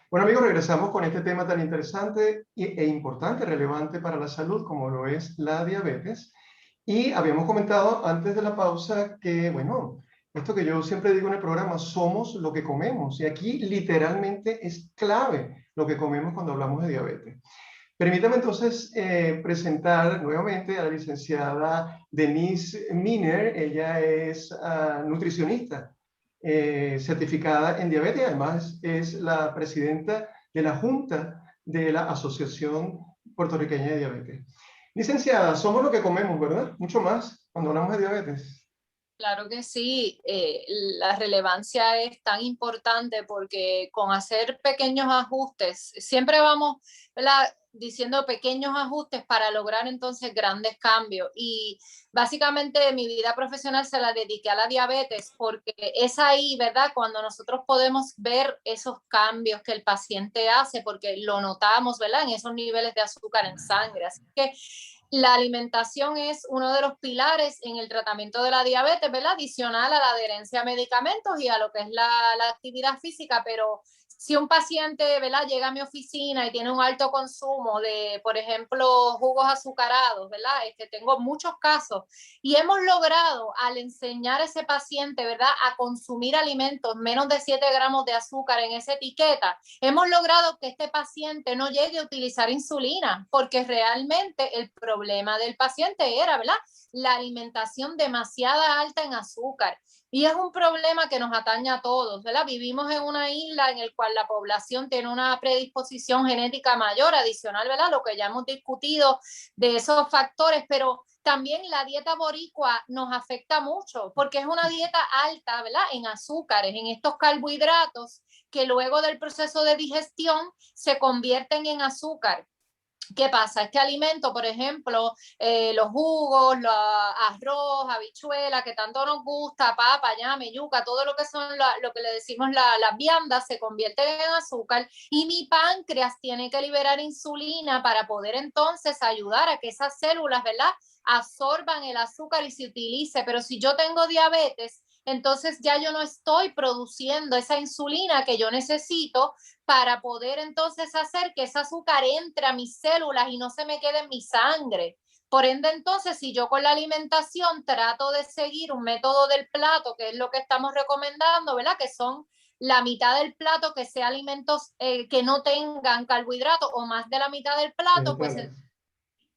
Bueno amigos, regresamos con este tema tan interesante e importante, relevante para la salud como lo es la diabetes. Y habíamos comentado antes de la pausa que, bueno, esto que yo siempre digo en el programa, somos lo que comemos. Y aquí literalmente es clave lo que comemos cuando hablamos de diabetes. Permítame entonces presentar nuevamente a la licenciada Denise Miner. Ella es nutricionista certificada en diabetes y además es la presidenta de la Junta de la Asociación Puertorriqueña de Diabetes. Licenciada, somos lo que comemos, ¿verdad? Mucho más cuando hablamos de diabetes. Claro que sí, la relevancia es tan importante porque con hacer pequeños ajustes, siempre vamos, ¿verdad?, diciendo pequeños ajustes para lograr entonces grandes cambios. Y básicamente mi vida profesional se la dediqué a la diabetes porque es ahí, ¿verdad?, cuando nosotros podemos ver esos cambios que el paciente hace porque lo notamos, ¿verdad?, en esos niveles de azúcar en sangre. Así que la alimentación es uno de los pilares en el tratamiento de la diabetes, ¿verdad? Adicional a la adherencia a medicamentos y a lo que es la actividad física, pero si un paciente, ¿verdad?, llega a mi oficina y tiene un alto consumo de, por ejemplo, jugos azucarados, ¿verdad? Tengo muchos casos y hemos logrado al enseñar a ese paciente, ¿verdad?, a consumir alimentos menos de 7 gramos de azúcar en esa etiqueta, hemos logrado que este paciente no llegue a utilizar insulina, porque realmente el problema del paciente era, ¿verdad?, la alimentación demasiada alta en azúcar. Y es un problema que nos atañe a todos, ¿verdad? Vivimos en una isla en la cual la población tiene una predisposición genética mayor, adicional, ¿verdad?, lo que ya hemos discutido de esos factores, pero también la dieta boricua nos afecta mucho porque es una dieta alta, ¿verdad?, en azúcares, en estos carbohidratos que luego del proceso de digestión se convierten en azúcar. ¿Qué pasa? Este alimento, por ejemplo, los jugos, arroz, habichuela, que tanto nos gusta, papa, llame, yuca, todo lo que son lo que le decimos las viandas, se convierten en azúcar y mi páncreas tiene que liberar insulina para poder entonces ayudar a que esas células, ¿verdad?, absorban el azúcar y se utilice. Pero si yo tengo diabetes, entonces ya yo no estoy produciendo esa insulina que yo necesito para poder entonces hacer que ese azúcar entre a mis células y no se me quede en mi sangre. Por ende, entonces, si yo con la alimentación trato de seguir un método del plato, que es lo que estamos recomendando, ¿verdad?, que son la mitad del plato que sea alimentos que no tengan carbohidratos o más de la mitad del plato, pues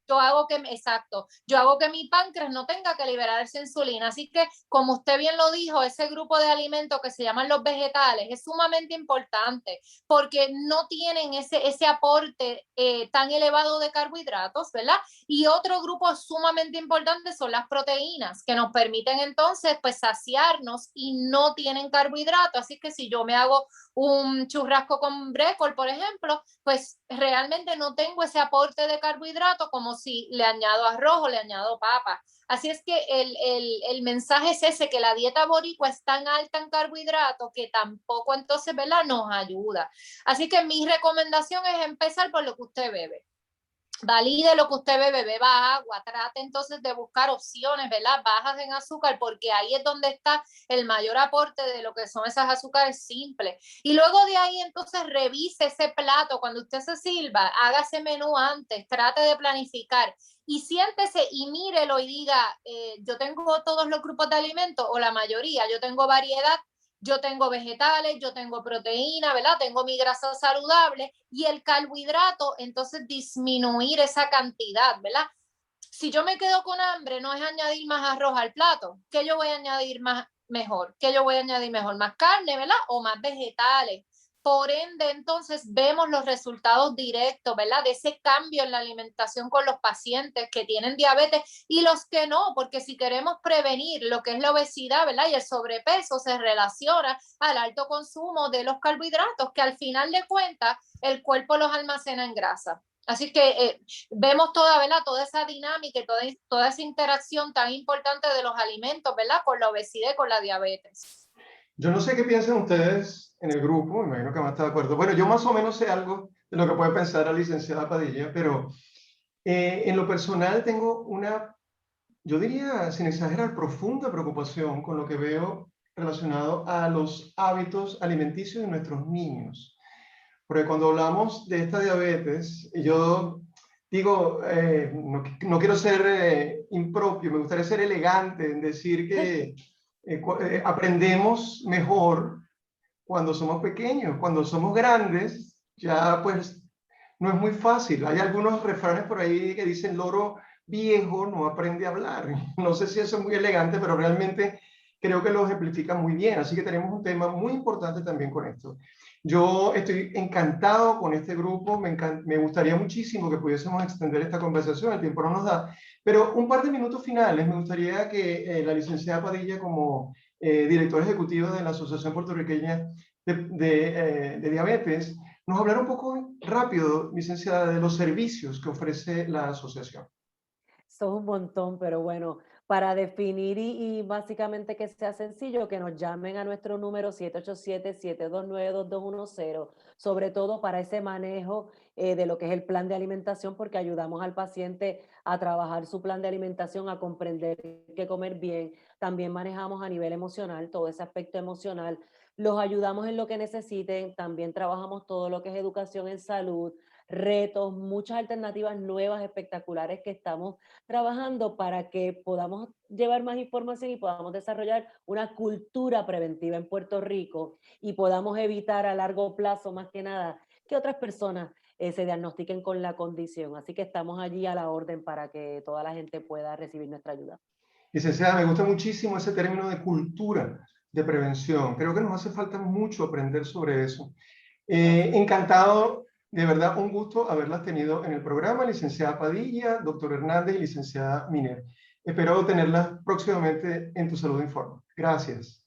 yo hago que mi páncreas no tenga que liberar esa insulina. Así que, como usted bien lo dijo, ese grupo de alimentos que se llaman los vegetales es sumamente importante porque no tienen ese aporte tan elevado de carbohidratos, ¿verdad? Y otro grupo sumamente importante son las proteínas, que nos permiten entonces pues saciarnos y no tienen carbohidratos. Así que si yo me hago un churrasco con brécol, por ejemplo, pues realmente no tengo ese aporte de carbohidrato como si le añado arroz o le añado papa. Así es que el mensaje es ese, que la dieta boricua es tan alta en carbohidratos que tampoco entonces, ¿verdad?, nos ayuda. Así que mi recomendación es empezar por lo que usted bebe. Valide lo que usted bebe, beba agua, trate entonces de buscar opciones, ¿verdad?, bajas en azúcar, porque ahí es donde está el mayor aporte de lo que son esas azúcares simples. Y luego de ahí entonces revise ese plato, cuando usted se sirva, haga ese menú antes, trate de planificar y siéntese y mírelo y diga, yo tengo todos los grupos de alimentos o la mayoría, yo tengo variedad, yo tengo vegetales, yo tengo proteína, ¿verdad? Tengo mi grasa saludable y el carbohidrato, entonces disminuir esa cantidad, ¿verdad? Si yo me quedo con hambre, no es añadir más arroz al plato. ¿Qué yo voy a añadir más mejor? ¿Qué yo voy a añadir mejor? ¿Más carne, verdad? O más vegetales. Por ende, entonces vemos los resultados directos, ¿verdad?, de ese cambio en la alimentación con los pacientes que tienen diabetes y los que no, porque si queremos prevenir lo que es la obesidad, ¿verdad?, y el sobrepeso, se relaciona al alto consumo de los carbohidratos, que al final de cuentas el cuerpo los almacena en grasa. Así que vemos toda, ¿verdad?, toda esa dinámica y toda esa interacción tan importante de los alimentos, ¿verdad?, con la obesidad y con la diabetes. Yo no sé qué piensan ustedes en el grupo, me imagino que van a estar de acuerdo. Bueno, yo más o menos sé algo de lo que puede pensar la licenciada Padilla, pero en lo personal tengo una, yo diría, sin exagerar, profunda preocupación con lo que veo relacionado a los hábitos alimenticios de nuestros niños. porque cuando hablamos de esta diabetes, yo digo, no quiero ser impropio, me gustaría ser elegante en decir que aprendemos mejor cuando somos pequeños. Cuando somos grandes, ya pues no es muy fácil. Hay algunos refranes por ahí que dicen loro viejo no aprende a hablar. No sé si eso es muy elegante, pero realmente creo que lo ejemplifica muy bien. Así que tenemos un tema muy importante también con esto. Yo estoy encantado con este grupo, me gustaría muchísimo que pudiésemos extender esta conversación, el tiempo no nos da, pero un par de minutos finales me gustaría que la licenciada Padilla, como directora ejecutiva de la Asociación Puertorriqueña de Diabetes, nos hablara un poco rápido, licenciada, de los servicios que ofrece la asociación. Son un montón, pero bueno, para definir y básicamente que sea sencillo, que nos llamen a nuestro número 787-729-2210, sobre todo para ese manejo de lo que es el plan de alimentación, porque ayudamos al paciente a trabajar su plan de alimentación, a comprender qué comer bien. También manejamos a nivel emocional, todo ese aspecto emocional. Los ayudamos en lo que necesiten, también trabajamos todo lo que es educación en salud, retos, muchas alternativas nuevas, espectaculares que estamos trabajando para que podamos llevar más información y podamos desarrollar una cultura preventiva en Puerto Rico y podamos evitar a largo plazo, más que nada, que otras personas se diagnostiquen con la condición. Así que estamos allí a la orden para que toda la gente pueda recibir nuestra ayuda. Licenciada, me gusta muchísimo ese término de cultura de prevención. Creo que nos hace falta mucho aprender sobre eso. Encantado, de verdad, un gusto haberlas tenido en el programa, licenciada Padilla, doctor Hernández y licenciada Miner. Espero tenerlas próximamente en Tu Salud Informa. Gracias.